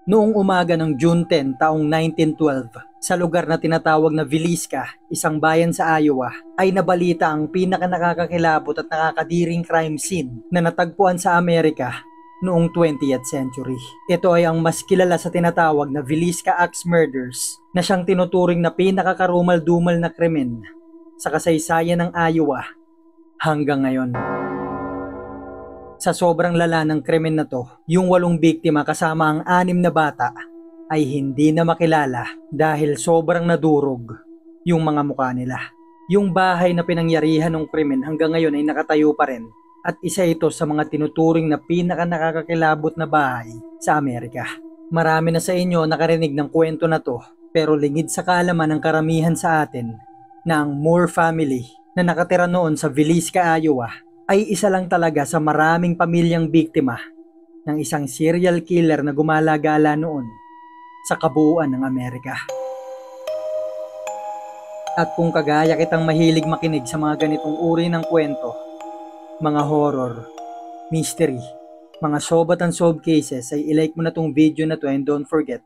Noong umaga ng June 10 taong 1912, sa lugar na tinatawag na Villisca, isang bayan sa Iowa, ay nabalita ang pinakanakakakilabot at nakakadiring crime scene na natagpuan sa Amerika noong 20th century. Ito ay ang mas kilala sa tinatawag na Villisca Axe Murders na siyang tinuturing na pinakakarumal-dumal na krimen sa kasaysayan ng Iowa hanggang ngayon. Sa sobrang lala ng krimen na to, yung 8 biktima kasama ang 6 na bata ay hindi na makilala dahil sobrang nadurog yung mga mukha nila. Yung bahay na pinangyarihan ng krimen hanggang ngayon ay nakatayo pa rin at isa ito sa mga tinuturing na pinakanakakakilabot na bahay sa Amerika. Marami na sa inyo nakarinig ng kwento na to, pero lingid sa kaalaman ng karamihan sa atin na ang Moore family na nakatira noon sa Villisca, Iowa ay isa lang talaga sa maraming pamilyang biktima ng isang serial killer na gumala-gala noon sa kabuuan ng Amerika. At kung kagaya kitang mahilig makinig sa mga ganitong uri ng kwento, mga horror, mystery, mga solved and solved cases, ay ilike mo na tong video na to and don't forget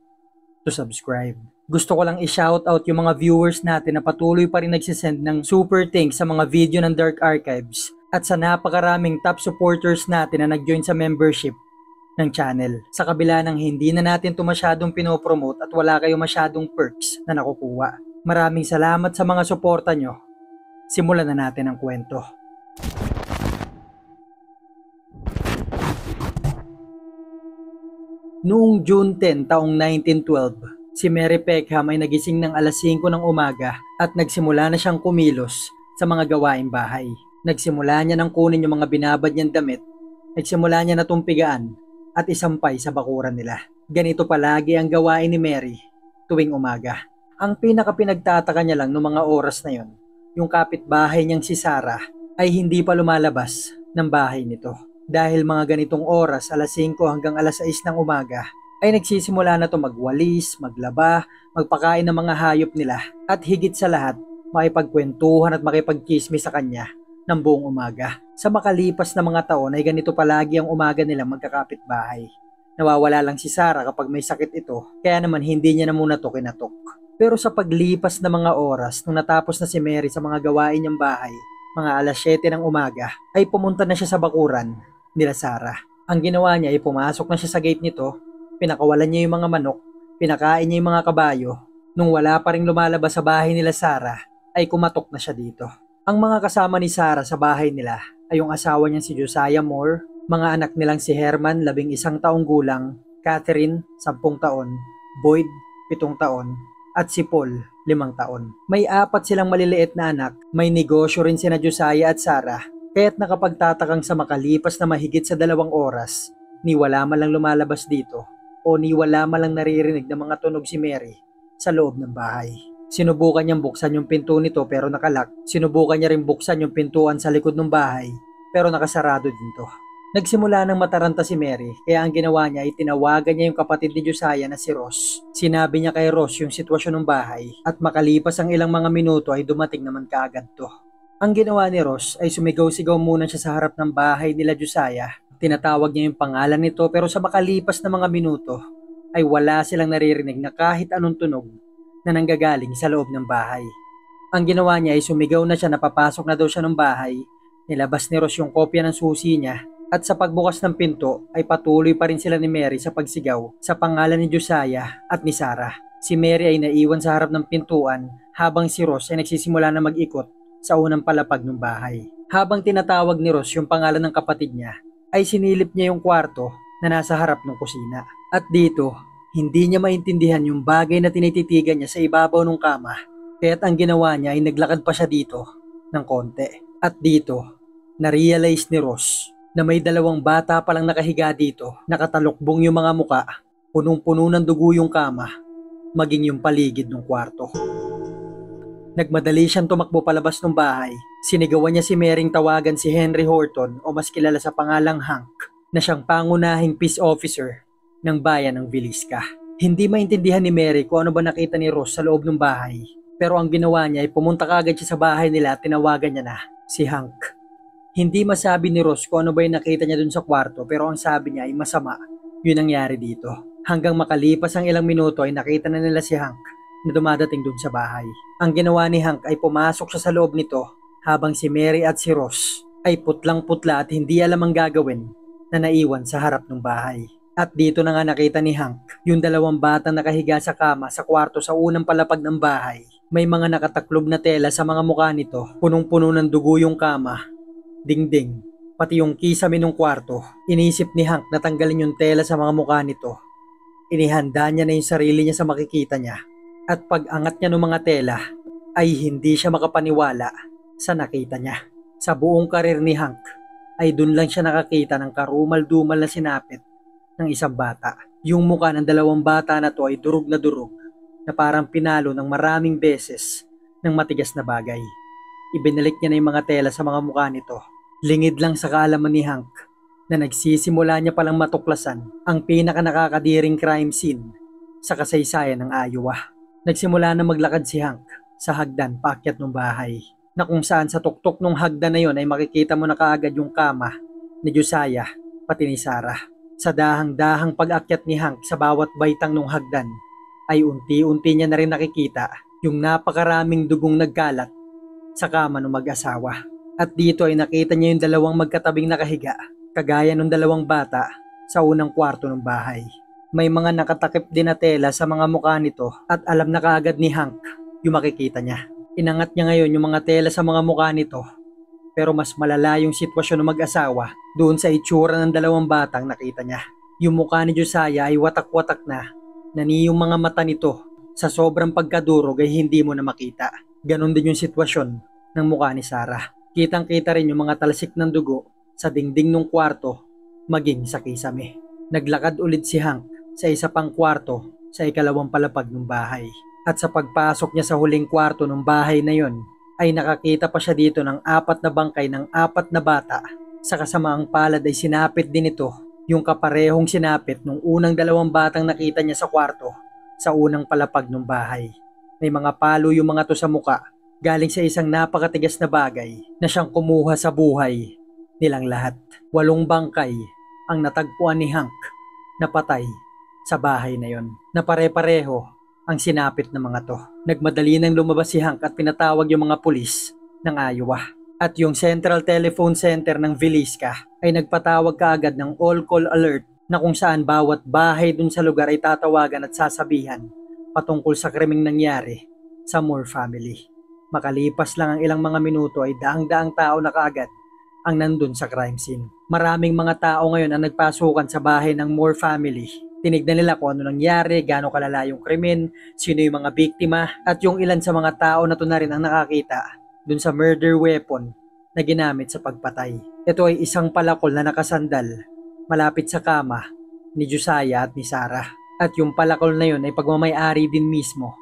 to subscribe. Gusto ko lang i-shoutout yung mga viewers natin na patuloy pa rin nagsisend ng super thanks sa mga video ng Dark Archives at sa napakaraming top supporters natin na nag-join sa membership ng channel. Sa kabila ng hindi na natin ito masyadong pinopromote at wala kayo masyadong perks na nakukuha. Maraming salamat sa mga suporta nyo. Simulan na natin ang kwento. Noong June 10 taong 1912, si Mary Peckham ay nagising ng alas 5 ng umaga at nagsimula na siyang kumilos sa mga gawaing bahay. Nagsimula niya nang kunin yung mga binabad niyang damit, nagsimula niya na tumpigaan at isampay sa bakuran nila. Ganito palagi ang gawain ni Mary tuwing umaga. Ang pinakapinagtataka niya lang noong mga oras na yon, yung kapitbahay niyang si Sarah ay hindi pa lumalabas ng bahay nito. Dahil mga ganitong oras, alas 5 hanggang alas 6 ng umaga, ay nagsisimula na to magwalis, maglaba, magpakain ng mga hayop nila at higit sa lahat, makipagkwentuhan at makipagkismis sa kanya ng buong umaga. Sa makalipas na mga taon ay ganito palagi ang umaga nilang magkakapitbahay. Nawawala lang si Sarah kapag may sakit ito, kaya naman hindi niya na muna to kinatok. Pero sa paglipas na mga oras, nung natapos na si Mary sa mga gawain niyang bahay, mga alas 7 ng umaga, ay pumunta na siya sa bakuran nila Sarah. Ang ginawa niya ay pumasok na siya sa gate nito, pinakawalan niya yung mga manok, pinakain niya yung mga kabayo. Nung wala pa ring lumalabas sa bahay nila Sarah, ay kumatok na siya dito. Ang mga kasama ni Sarah sa bahay nila ay yung asawa niyang si Josiah Moore, mga anak nilang si Herman, 11 taong gulang, Catherine, 10 taon, Boyd, 7 taon, at si Paul, 5 taon. May 4 silang maliliit na anak, may negosyo rin sina Josiah at Sarah, kaya't nakapagtatakang sa makalipas na mahigit sa 2 oras, ni wala man lang lumalabas dito o ni wala man lang naririnig ng mga tunog si Mary sa loob ng bahay. Sinubukan niyang buksan yung pinto nito pero nakalak. Sinubukan niya rin buksan yung pintuan sa likod ng bahay pero nakasarado din to. Nagsimula ng mataranta si Mary kaya ang ginawa niya ay tinawagan niya yung kapatid ni Josiah na si Ross. Sinabi niya kay Ross yung sitwasyon ng bahay at makalipas ang ilang mga minuto ay dumating naman kaagad to. Ang ginawa ni Ross ay sumigaw-sigaw muna siya sa harap ng bahay nila Josiah. Tinatawag niya yung pangalan nito pero sa makalipas na mga minuto ay wala silang naririnig na kahit anong tunog na nanggagaling sa loob ng bahay. Ang ginawa niya ay sumigaw na siya na papasok na daw siya ng bahay. Nilabas ni Ross yung kopya ng susi niya at sa pagbukas ng pinto ay patuloy pa rin sila ni Mary sa pagsigaw sa pangalan ni Josiah at ni Sarah. Si Mary ay naiwan sa harap ng pintuan habang si Ross ay nagsisimula na mag-ikot sa unang palapag ng bahay. Habang tinatawag ni Ross yung pangalan ng kapatid niya, ay sinilip niya yung kwarto na nasa harap ng kusina. At dito, hindi niya maintindihan yung bagay na tinititigan niya sa ibabaw ng kama. Kaya't ang ginawa niya ay naglakad pa siya dito ng konti. At dito, na-realize ni Ross na may 2 bata palang nakahiga dito. Nakatalukbong yung mga muka, punong-puno ng dugo yung kama, maging yung paligid ng kwarto. Nagmadali siyang tumakbo palabas ng bahay. Sinigawan niya si Maryng tawagan si Henry Horton o mas kilala sa pangalang Hank na siyang pangunahing peace officer ng bayan ng Villisca. Hindi maintindihan ni Mary kung ano ba nakita ni Ross sa loob ng bahay. Pero ang ginawa niya ay pumunta kaagad siya sa bahay nila at tinawagan niya na si Hank. Hindi masabi ni Ross kung ano ba yung nakita niya dun sa kwarto pero ang sabi niya ay masama yun nangyari dito. Hanggang makalipas ang ilang minuto ay nakita na nila si Hank na dumadating dun sa bahay. Ang ginawa ni Hank ay pumasok siya sa loob nito habang si Mary at si Ross ay putlang-putla at hindi alam ang gagawin na naiwan sa harap ng bahay. At dito na nga nakita ni Hank yung dalawang batang nakahiga sa kama sa kwarto sa unang palapag ng bahay. May mga nakataklob na tela sa mga mukha nito, punong-puno ng dugo yung kama, dingding, pati yung kisame ng kwarto. Inisip ni Hank na tanggalin yung tela sa mga mukha nito. Inihanda niya na yung sarili niya sa makikita niya. At pag-angat niya ng mga tela ay hindi siya makapaniwala sa nakita niya. Sa buong karir ni Hank ay dun lang siya nakakita ng karumal-dumal na sinapit ng isang bata. Yung mukha ng dalawang bata na to ay durog na parang pinalo ng maraming beses ng matigas na bagay. Ibinalik niya na yung mga tela sa mga mukha nito. Lingid lang sa kaalaman ni Hank na nagsisimula niya palang matuklasan ang pinaka nakakadiring crime scene sa kasaysayan ng Iowa. Nagsimula na maglakad si Hank sa hagdan paakyat ng bahay, na kung saan sa tuktok ng hagdan na yon ay makikita mo na kaagad yung kama ni Josiah pati ni Sarah. Sa dahang-dahang pag-akyat ni Hank sa bawat baitang ng hagdan ay unti-unti niya na rin nakikita yung napakaraming dugong nagkalat sa kama ng mag-asawa. At dito ay nakita niya yung dalawang magkatabing nakahiga, kagaya ng dalawang bata sa unang kwarto ng bahay. May mga nakatakip din na tela sa mga mukha nito at alam na kaagad ni Hank yung makikita niya. Inangat niya ngayon yung mga tela sa mga mukha nito, pero mas malala yung sitwasyon ng mag-asawa doon sa itsura ng dalawang batang nakita niya. Yung mukha ni Josiah ay watak-watak na, nani yung mga mata nito sa sobrang pagkadurog ay hindi mo na makita. Ganon din yung sitwasyon ng mukha ni Sarah. Kitang-kita rin yung mga talsik ng dugo sa dingding ng kwarto, maging sa kisame. Naglakad ulit si Hank sa isa pang kwarto sa ikalawang palapag ng bahay. At sa pagpasok niya sa huling kwarto ng bahay na yon, ay nakakita pa siya dito ng 4 na bangkay ng 4 na bata. Sa kasamaang palad ay sinapit din ito yung kaparehong sinapit nung unang 2 batang nakita niya sa kwarto sa unang palapag ng bahay. May mga palo yung mga to sa muka, galing sa isang napakatigas na bagay na siyang kumuha sa buhay nilang lahat. 8 bangkay ang natagpuan ni Hank na patay sa bahay na yon, na pare-pareho ang sinapit ng mga to. Nagmadali nang lumabas si Hank at pinatawag yung mga pulis ng Iowa. At yung Central Telephone Center ng Villisca ay nagpatawag kaagad ng all-call alert na kung saan bawat bahay dun sa lugar ay tatawagan at sasabihan patungkol sa krimeng nangyari sa Moore family. Makalipas lang ang ilang mga minuto ay daang-daang tao na kaagad ang nandun sa crime scene. Maraming mga tao ngayon ang nagpasukan sa bahay ng Moore family. Tinignan nila kung ano nangyari, gaano kalala yung krimen, sino yung mga biktima, at yung ilan sa mga tao na to na rin ang nakakita dun sa murder weapon na ginamit sa pagpatay. Ito ay isang palakol na nakasandal malapit sa kama ni Josiah at ni Sarah. At yung palakol na yun ay pagmamay-ari din mismo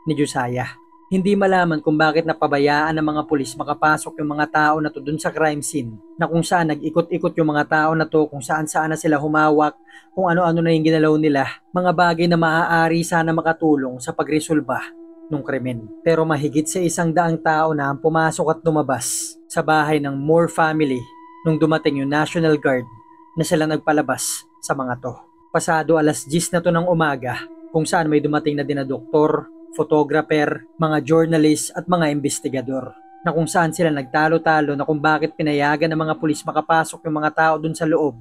ni Josiah. Hindi malaman kung bakit napabayaan ng mga pulis makapasok yung mga tao na to dun sa crime scene, na kung saan nag-ikot-ikot yung mga tao na to, kung saan-saan na sila humawak, kung ano-ano na yung ginalaw nila, mga bagay na maaari sana makatulong sa pagresolba ng krimen. Pero mahigit sa 100 tao na ang pumasok at lumabas sa bahay ng Moore family nung dumating yung National Guard na sila nagpalabas sa mga to. Pasado 10:00 na to ng umaga, kung saan may dumating na din na doktor, photographer, mga journalist at mga investigador, na kung saan sila nagtalo-talo na kung bakit pinayagan ng mga pulis makapasok yung mga tao dun sa loob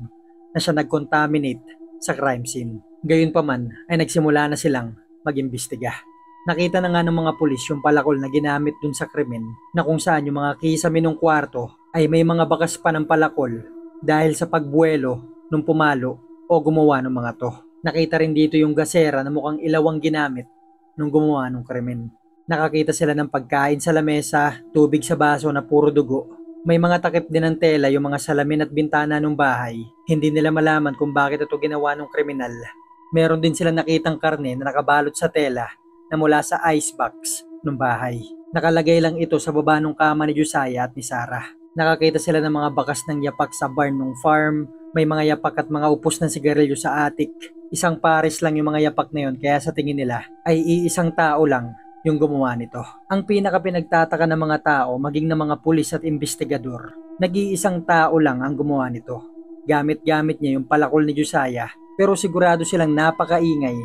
na siya nag-contaminate sa crime scene. Gayunpaman ay nagsimula na silang mag-imbestiga. Nakita na nga ng mga pulis yung palakol na ginamit dun sa krimen, na kung saan yung mga kisame ng kwarto ay may mga bakas pa ng palakol dahil sa pagbuwelo nung pumalo o gumawa ng mga to. Nakita rin dito yung gasera na mukhang ilawang ginamit nung gumawa ng krimen. Nakakita sila ng pagkain sa lamesa, tubig sa baso na puro dugo. May mga takip din ng tela yung mga salamin at bintana ng bahay. Hindi nila malaman kung bakit ito ginawa ng kriminal. Meron din sila nakitang karne na nakabalot sa tela na mula sa icebox ng bahay. Nakalagay lang ito sa baba ng kama ni Josiah at ni Sarah. Nakakita sila ng mga bakas ng yapak sa barn ng farm. May mga yapak at mga upos ng sigarilyo sa attic. Isang pares lang yung mga yapak na yun, kaya sa tingin nila ay iisang tao lang yung gumawa nito. Ang pinaka pinagtataka ng mga tao, maging ng mga pulis at investigador, nag-iisang tao lang ang gumawa nito. Gamit-gamit niya yung palakol ni Josiah, pero sigurado silang napakaingay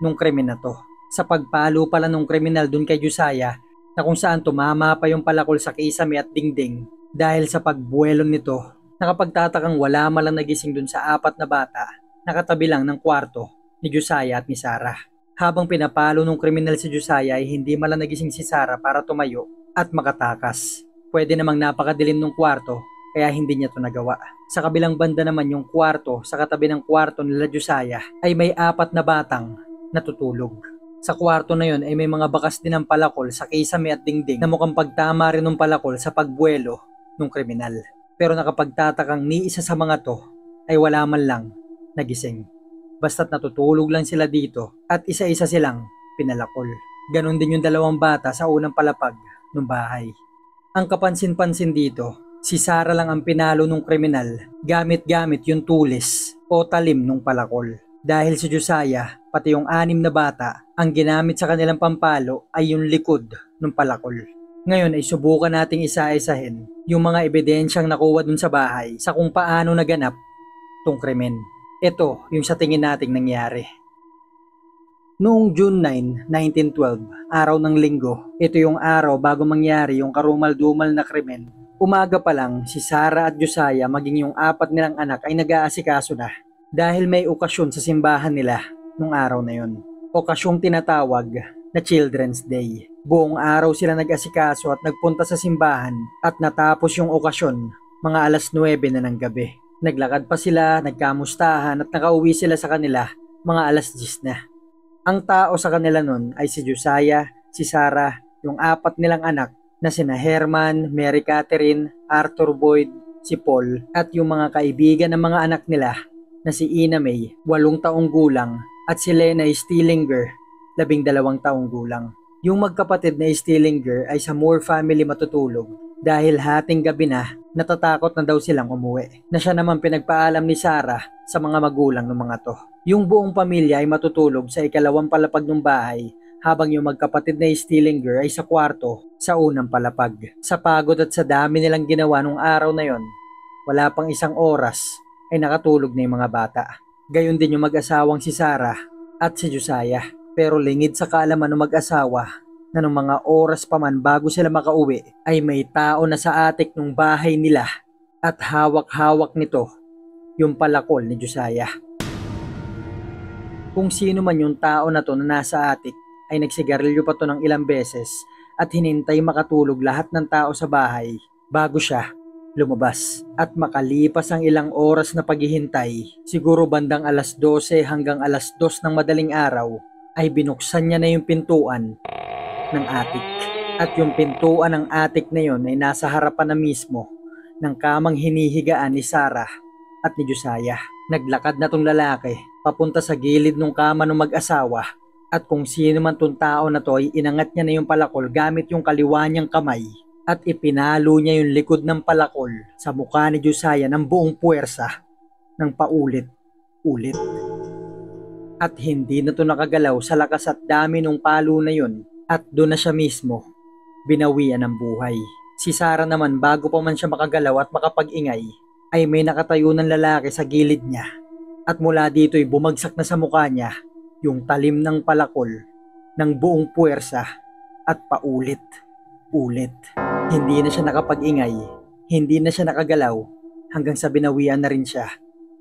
nung krimen na to. Sa pagpalo pala nung kriminal dun kay Josiah na kung saan tumama pa yung palakol sa kisame at dingding dahil sa pagbuwelon nito, nakapagtatakang wala malang nagising dun sa 4 na bata nakatabi lang ng kwarto ni Josiah at ni Sarah. Habang pinapalo nung kriminal si Josiah ay hindi malang nagising si Sarah para tumayo at makatakas. Pwede namang napakadilim ng kwarto kaya hindi niya to nagawa. Sa kabilang banda naman yung kwarto sa katabi ng kwarto nila Josiah ay may 4 na batang natutulog. Sa kwarto na yon ay may mga bakas din ng palakol sa kisame at dingding na mukhang pagtama rin ng palakol sa pagbuwelo ng kriminal. Pero nakapagtatakang ni isa sa mga to ay wala man lang nagising. Basta't natutulog lang sila dito at isa-isa silang pinalakol. Ganon din yung 2 bata sa unang palapag ng bahay. Ang kapansin-pansin dito, si Sarah lang ang pinalo ng kriminal gamit-gamit yung tulis o talim ng palakol. Dahil si Josiah, pati yung 6 na bata, ang ginamit sa kanilang pampalo ay yung likod ng palakol. Ngayon ay subukan nating isa-isahin yung mga ebidensyang nakuha dun sa bahay sa kung paano naganap tong krimen. Ito yung sa tingin nating nangyari. Noong June 9, 1912, araw ng linggo, ito yung araw bago mangyari yung karumal-dumal na krimen. Umaga pa lang, si Sarah at Josiah maging yung 4 nilang anak ay nag-aasikaso na dahil may okasyon sa simbahan nila nung araw na yon. Okasyong tinatawag na Children's Day. Buong araw sila nag-asikaso at nagpunta sa simbahan at natapos yung okasyon mga alas 9 na ng gabi. Naglakad pa sila, nagkamustahan at nakauwi sila sa kanila mga alas 10 na. Ang tao sa kanila nun ay si Josiah, si Sarah, yung 4 nilang anak na sina Herman, Mary Catherine, Arthur Boyd, si Paul at yung mga kaibigan ng mga anak nila na si Ina May, 8 taong gulang at si Lena Stillinger, 12 taong gulang. Yung magkapatid na Stillinger ay sa Moore family matutulog dahil hating gabi na natatakot na daw silang umuwi. Na siya naman pinagpaalam ni Sarah sa mga magulang ng mga to. Yung buong pamilya ay matutulog sa ikalawang palapag ng bahay habang yung magkapatid na Stillinger ay sa kwarto sa unang palapag. Sa pagod at sa dami nilang ginawa nung araw na yon, wala pang 1 oras ay nakatulog na yung mga bata. Gayon din yung mag-asawang si Sarah at si Josiah. Pero lingid sa kaalaman ng mag-asawa na nung mga oras pa man bago sila makauwi ay may tao na sa atik ng bahay nila at hawak-hawak nito yung palakol ni Josiah. Kung sino man yung tao na to na nasa atik ay nagsigarilyo pa to ng ilang beses at hinintay makatulog lahat ng tao sa bahay bago siya lumabas. At makalipas ang ilang oras na paghihintay, siguro bandang alas 12 hanggang alas 2 ng madaling araw, ay binuksan niya na yung pintuan ng atik. At yung pintuan ng atik na yon ay nasa harapan na mismo ng kamang hinihigaan ni Sarah at ni Josiah. Naglakad na tong lalaki papunta sa gilid ng kama ng mag-asawa at kung sino man tong tao na to ay inangat niya na yung palakol gamit yung kaliwa niyang kamay at ipinalo niya yung likod ng palakol sa mukha ni Josiah ng buong puwersa ng paulit-ulit. At hindi na to nakagalaw sa lakas at dami ng palo na yun at doon na siya mismo binawian ng buhay. Si Sarah naman bago pa man siya makagalaw at makapag-ingay ay may nakatayo ng lalaki sa gilid niya at mula dito ay bumagsak na sa mukha niya yung talim ng palakol ng buong puwersa at paulit-ulit. Hindi na siya nakapag-ingay, hindi na siya nakagalaw hanggang sa binawian na rin siya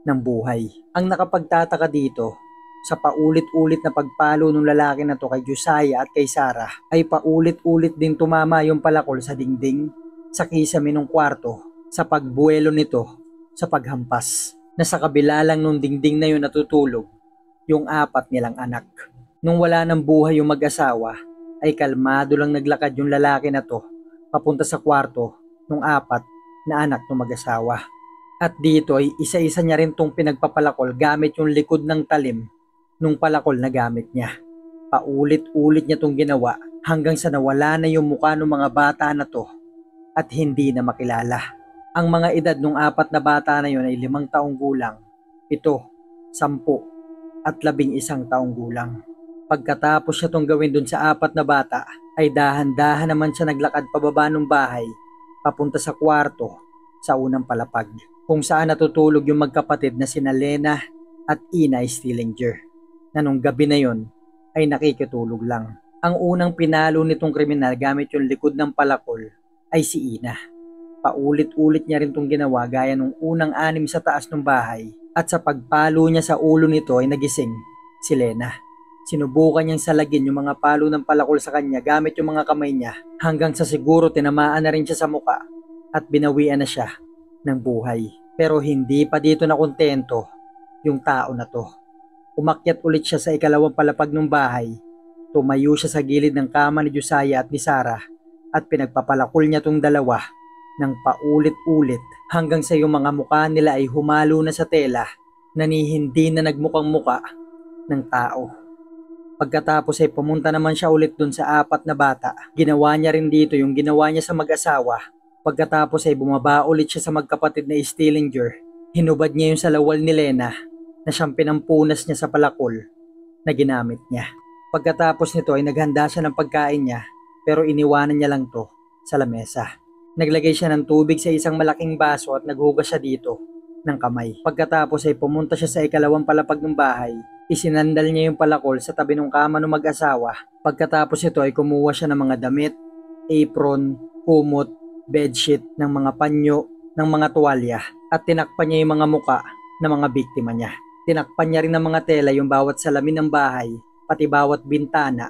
ng buhay. Ang nakapagtataka dito, sa paulit-ulit na pagpalo ng lalaki na to kay Josiah at kay Sarah, ay paulit-ulit din tumama yung palakol sa dingding, sa kisame ng kwarto, sa pagbuwelo nito, sa paghampas, na sa kabila lang nung dingding na yun natutulog, yung 4 nilang anak. Nung wala ng buhay yung mag-asawa, ay kalmado lang naglakad yung lalaki na to, papunta sa kwarto ng 4 na anak ng mag-asawa. At dito ay isa-isa niya rin tong pinagpapalakol gamit yung likod ng talim nung palakol na gamit niya. Paulit-ulit niya tong ginawa hanggang sa nawala na yung mukha ng mga bata na to at hindi na makilala. Ang mga edad ng 4 na bata na yun ay 5 taong gulang, 7, 10 at 11 taong gulang. Pagkatapos siya tong gawin dun sa 4 na bata, ay dahan-dahan naman siya naglakad pababa ng bahay papunta sa kwarto sa unang palapag. kung saan natutulog yung magkapatid na sina Lena at Ina Stillinger, na nung gabi na yon ay nakikitulog lang. Ang unang pinalo nitong kriminal gamit yung likod ng palakol ay si Ina. Paulit-ulit niya rin itong ginawa gaya nung unang anim sa taas ng bahay, at sa pagpalo niya sa ulo nito ay nagising si Lena. Sinubukan niyang salagin yung mga palo ng palakol sa kanya gamit yung mga kamay niya hanggang sa siguro tinamaan na rin siya sa muka at binawian na siya ng buhay. Pero hindi pa dito nakontento yung tao na to. Umakyat ulit siya sa ikalawang palapag ng bahay. Tumayo siya sa gilid ng kama ni Josiah at ni Sarah at pinagpapalakol niya tong dalawa ng paulit-ulit hanggang sa yung mga mukha nila ay humalo na sa tela na ni hindi na nagmukhang muka ng tao. Pagkatapos ay pumunta naman siya ulit dun sa apat na bata. Ginawa niya rin dito yung ginawa niya sa mag-asawa. Pagkatapos ay bumaba ulit siya sa magkapatid na Stillinger. Hinubad niya yung salawal ni Lena na siyang pinampunas niya sa palakol na ginamit niya. Pagkatapos nito ay naghanda siya ng pagkain niya pero iniwanan niya lang to sa lamesa. Naglagay siya ng tubig sa isang malaking baso at naghugas siya dito ng kamay. Pagkatapos ay pumunta siya sa ikalawang palapag ng bahay. Isinandal niya yung palakol sa tabi ng kama ng mag-asawa. Pagkatapos ito ay kumuha siya ng mga damit, apron, kumot, bedsheet, ng mga panyo, ng mga tuwalya at tinakpan niya yung mga muka ng mga biktima niya. Tinakpan niya rin ng mga tela yung bawat salamin ng bahay, pati bawat bintana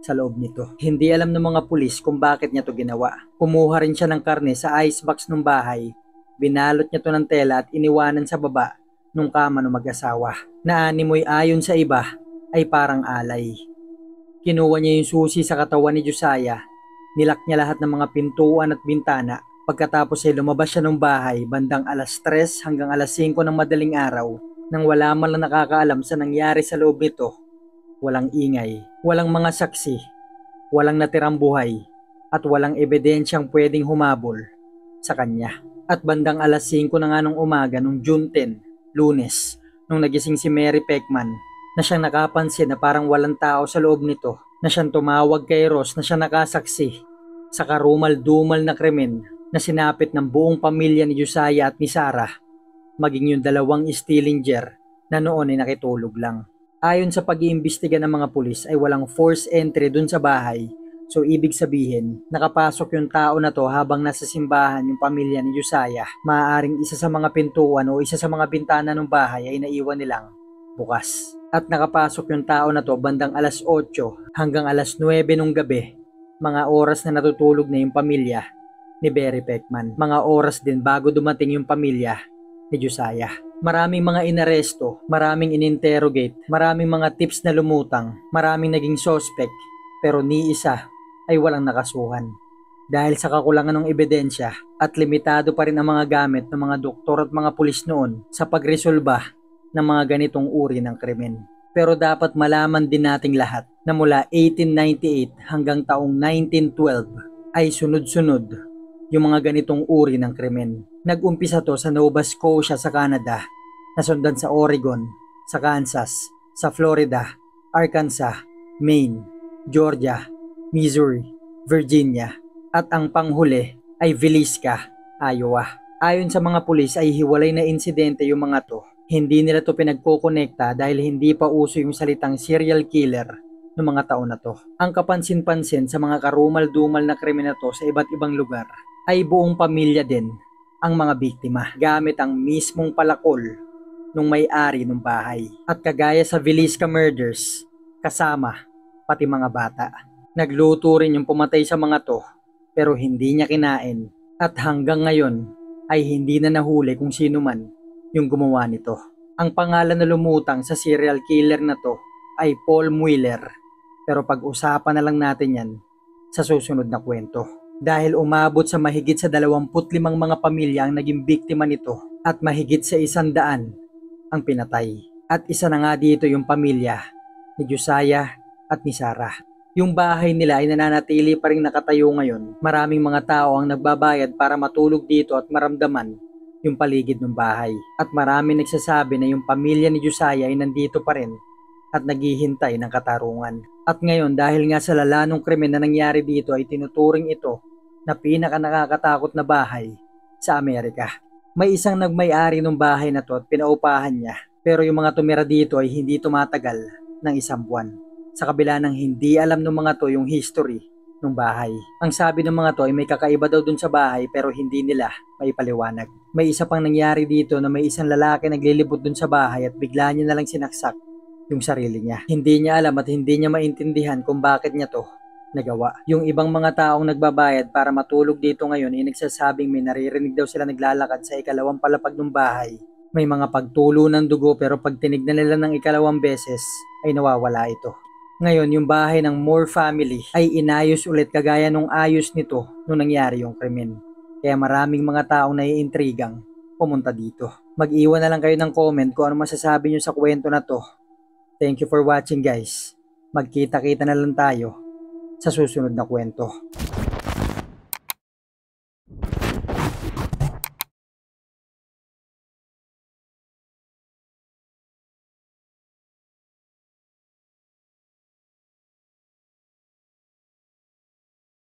sa loob nito. Hindi alam ng mga pulis kung bakit niya to ginawa. Kumuha rin siya ng karne sa icebox ng bahay. Binalot niya to ng tela at iniwanan sa baba nung kama ng mag-asawa, na animoy ayon sa iba ay parang alay. Kinuha niya yung susi sa katawan ni Josiah, nilak niya lahat ng mga pintuan at bintana. Pagkatapos ay lumabas siya ng bahay bandang alas 3 hanggang alas 5 ng madaling araw nang wala man lang nakakaalam sa nangyari sa loob nito. Walang ingay, walang mga saksi, walang natirang buhay at walang ebidensyang pwedeng humabol sa kanya. At bandang alas 5 na nga ng umaga nung June 10, Lunes, nung nagising si Mary Peckman, na siyang nakapansin na parang walang tao sa loob nito, na siyang tumawag kay Ross na siya nakasaksi sa karumal-dumal na krimen na sinapit ng buong pamilya ni Josiah at ni Sarah, maging yung dalawang Stillinger na noon ay nakitulog lang. Ayon sa pag-iimbestiga ng mga pulis ay walang forced entry dun sa bahay. So ibig sabihin, nakapasok yung tao na to habang nasa simbahan yung pamilya ni Josiah. Maaaring isa sa mga pintuan o isa sa mga bintana ng bahay ay naiwan nilang bukas. At nakapasok yung tao na to bandang alas 8 hanggang alas 9 nung gabi. Mga oras na natutulog na yung pamilya ni Barry Peckman. Mga oras din bago dumating yung pamilya ni Josiah. Maraming mga inaresto, maraming ininterrogate, maraming mga tips na lumutang, maraming naging suspect, pero ni isa ay walang nakasuhan. Dahil sa kakulangan ng ebidensya at limitado pa rin ang mga gamit ng mga doktor at mga pulis noon sa pagresolba ng mga ganitong uri ng krimen. Pero dapat malaman din nating lahat na mula 1898 hanggang taong 1912 ay sunod-sunod yung mga ganitong uri ng krimen. Nag-umpisa to sa Nova Scotia sa Canada, nasundan sa Oregon, sa Kansas, sa Florida, Arkansas, Maine, Georgia, Missouri, Virginia, at ang panghuli ay Villisca, Iowa. Ayon sa mga pulis ay hiwalay na insidente yung mga to. Hindi nila to pinagkokonekta dahil hindi pa uso yung salitang serial killer ng mga taon na to. Ang kapansin-pansin sa mga karumal-dumal na krimen na to sa iba't ibang lugar ay buong pamilya din ang mga biktima gamit ang mismong palakol nung may-ari ng bahay. At kagaya sa Villisca murders, kasama pati mga bata. Nagluto rin yung pumatay sa mga to pero hindi niya kinain at hanggang ngayon ay hindi na nahuli kung sino man yung gumawa nito. Ang pangalan na lumutang sa serial killer na to ay Paul Mueller, pero pag-usapan na lang natin yan sa susunod na kwento. Dahil umabot sa mahigit sa 25 mga pamilya ang naging biktima nito at mahigit sa 100 ang pinatay. At isa na nga dito yung pamilya ni Josiah at ni Sarah. Yung bahay nila ay nananatili pa rin nakatayo ngayon. Maraming mga tao ang nagbabayad para matulog dito at maramdaman yung paligid ng bahay. At maraming nagsasabi na yung pamilya ni Josiah ay nandito pa rin at naghihintay ng katarungan. At ngayon dahil nga sa lala ng krimen na nangyari dito ay tinuturing ito na pinaka nakakatakot na bahay sa Amerika. May isang nagmay-ari ng bahay na to at pinaupahan niya. Pero yung mga tumira dito ay hindi tumatagal ng 1 buwan. Sa kabila ng hindi alam ng mga to yung history ng bahay. Ang sabi ng mga to ay may kakaiba daw dun sa bahay pero hindi nila maipaliwanag. May isa pang nangyari dito na may isang lalaki naglilibot dun sa bahay at bigla niya nalang sinaksak yung sarili niya. Hindi niya alam at hindi niya maintindihan kung bakit niya to nagawa. Yung ibang mga taong nagbabayad para matulog dito ngayon ay nagsasabing may naririnig daw sila naglalakad sa ikalawang palapag ng bahay. May mga pagtulo ng dugo pero pag tinignan nila ng ikalawang beses ay nawawala ito. Ngayon yung bahay ng Moore family ay inayos ulit kagaya nung ayos nito nung nangyari yung krimen. Kaya maraming mga taong naiintrigang pumunta dito. Mag-iwan na lang kayo ng comment kung ano masasabi nyo sa kwento na to. Thank you for watching guys. Magkita-kita na lang tayo sa susunod na kwento.